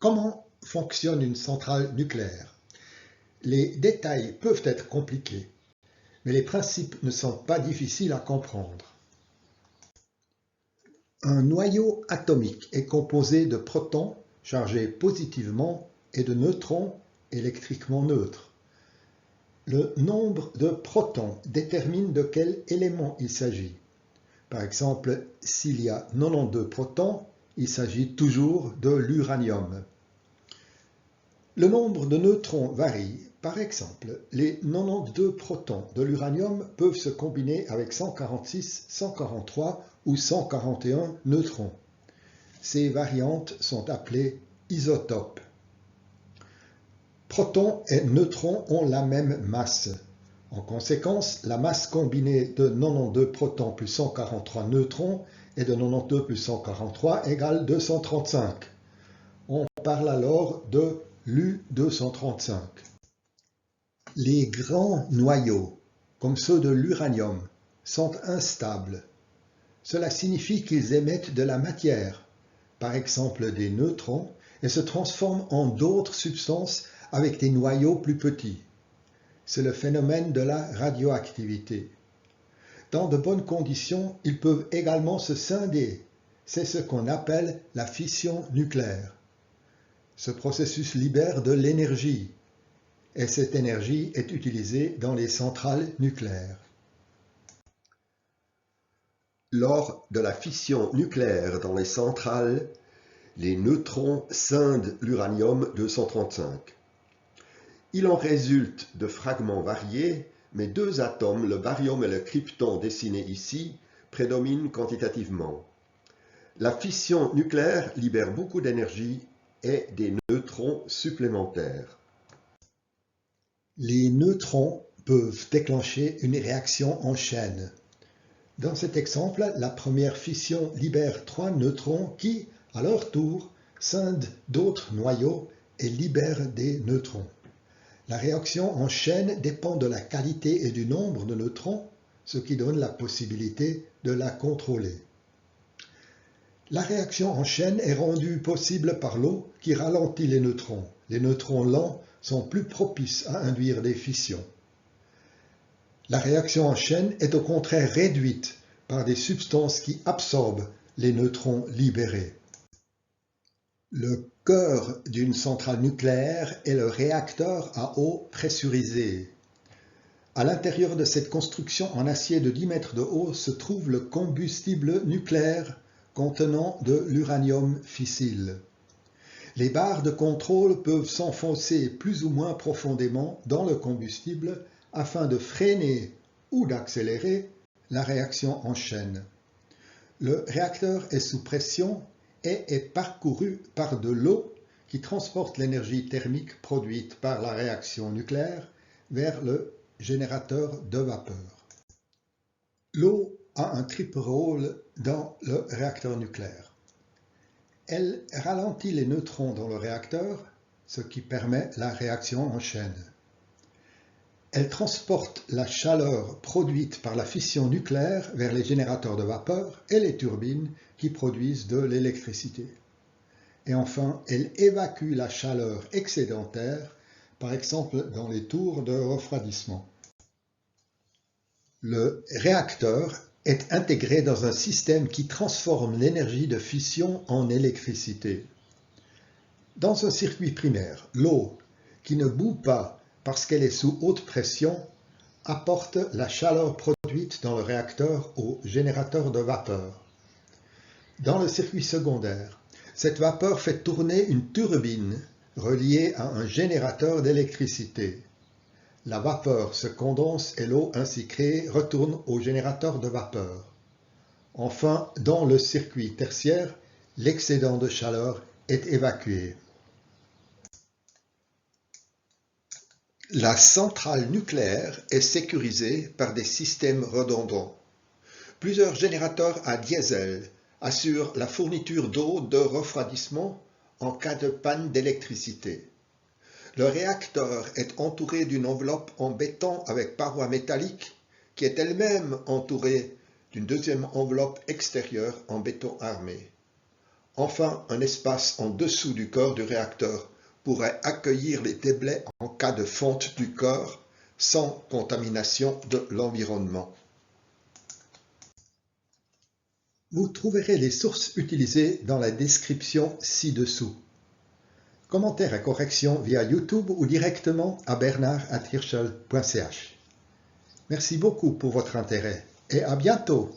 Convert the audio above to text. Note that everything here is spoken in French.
Comment fonctionne une centrale nucléaire? Les détails peuvent être compliqués, mais les principes ne sont pas difficiles à comprendre. Un noyau atomique est composé de protons chargés positivement et de neutrons électriquement neutres. Le nombre de protons détermine de quel élément il s'agit. Par exemple, s'il y a 92 protons, il s'agit toujours de l'uranium. Le nombre de neutrons varie. Par exemple, les 92 protons de l'uranium peuvent se combiner avec 146, 143 ou 141 neutrons. Ces variantes sont appelées isotopes. Protons et neutrons ont la même masse. En conséquence, la masse combinée de 92 protons plus 143 neutrons et de 92 plus 143 égale 235. On parle alors de l'U235. Les grands noyaux, comme ceux de l'uranium, sont instables. Cela signifie qu'ils émettent de la matière, par exemple des neutrons, et se transforment en d'autres substances avec des noyaux plus petits. C'est le phénomène de la radioactivité. Dans de bonnes conditions, ils peuvent également se scinder. C'est ce qu'on appelle la fission nucléaire. Ce processus libère de l'énergie, et cette énergie est utilisée dans les centrales nucléaires. Lors de la fission nucléaire dans les centrales, les neutrons scindent l'uranium-235. Il en résulte de fragments variés, mais deux atomes, le barium et le krypton dessinés ici, prédominent quantitativement. La fission nucléaire libère beaucoup d'énergie et des neutrons supplémentaires. Les neutrons peuvent déclencher une réaction en chaîne. Dans cet exemple, la première fission libère 3 neutrons qui, à leur tour, scindent d'autres noyaux et libèrent des neutrons. La réaction en chaîne dépend de la qualité et du nombre de neutrons, ce qui donne la possibilité de la contrôler. La réaction en chaîne est rendue possible par l'eau qui ralentit les neutrons. Les neutrons lents sont plus propices à induire des fissions. La réaction en chaîne est au contraire réduite par des substances qui absorbent les neutrons libérés. Le cœur d'une centrale nucléaire est le réacteur à eau pressurisé. À l'intérieur de cette construction en acier de 10 mètres de haut se trouve le combustible nucléaire contenant de l'uranium fissile. Les barres de contrôle peuvent s'enfoncer plus ou moins profondément dans le combustible afin de freiner ou d'accélérer la réaction en chaîne. Le réacteur est sous pression et est parcouru par de l'eau qui transporte l'énergie thermique produite par la réaction nucléaire vers le générateur de vapeur. L'eau a un triple rôle dans le réacteur nucléaire. Elle ralentit les neutrons dans le réacteur, ce qui permet la réaction en chaîne. Elle transporte la chaleur produite par la fission nucléaire vers les générateurs de vapeur et les turbines qui produisent de l'électricité. Et enfin, elle évacue la chaleur excédentaire, par exemple dans les tours de refroidissement. Le réacteur est intégré dans un système qui transforme l'énergie de fission en électricité. Dans un circuit primaire, l'eau, qui ne bout pas parce qu'elle est sous haute pression, apporte la chaleur produite dans le réacteur au générateur de vapeur. Dans le circuit secondaire, cette vapeur fait tourner une turbine reliée à un générateur d'électricité. La vapeur se condense et l'eau ainsi créée retourne au générateur de vapeur. Enfin, dans le circuit tertiaire, l'excédent de chaleur est évacué. La centrale nucléaire est sécurisée par des systèmes redondants. Plusieurs générateurs à diesel assurent la fourniture d'eau de refroidissement en cas de panne d'électricité. Le réacteur est entouré d'une enveloppe en béton avec parois métalliques qui est elle-même entourée d'une deuxième enveloppe extérieure en béton armé. Enfin, un espace en dessous du corps du réacteur pourrait accueillir les déblais en cas de fonte du corps sans contamination de l'environnement. Vous trouverez les sources utilisées dans la description ci-dessous. Commentaires et corrections via YouTube ou directement à bernard@hirschel.ch. Merci beaucoup pour votre intérêt et à bientôt!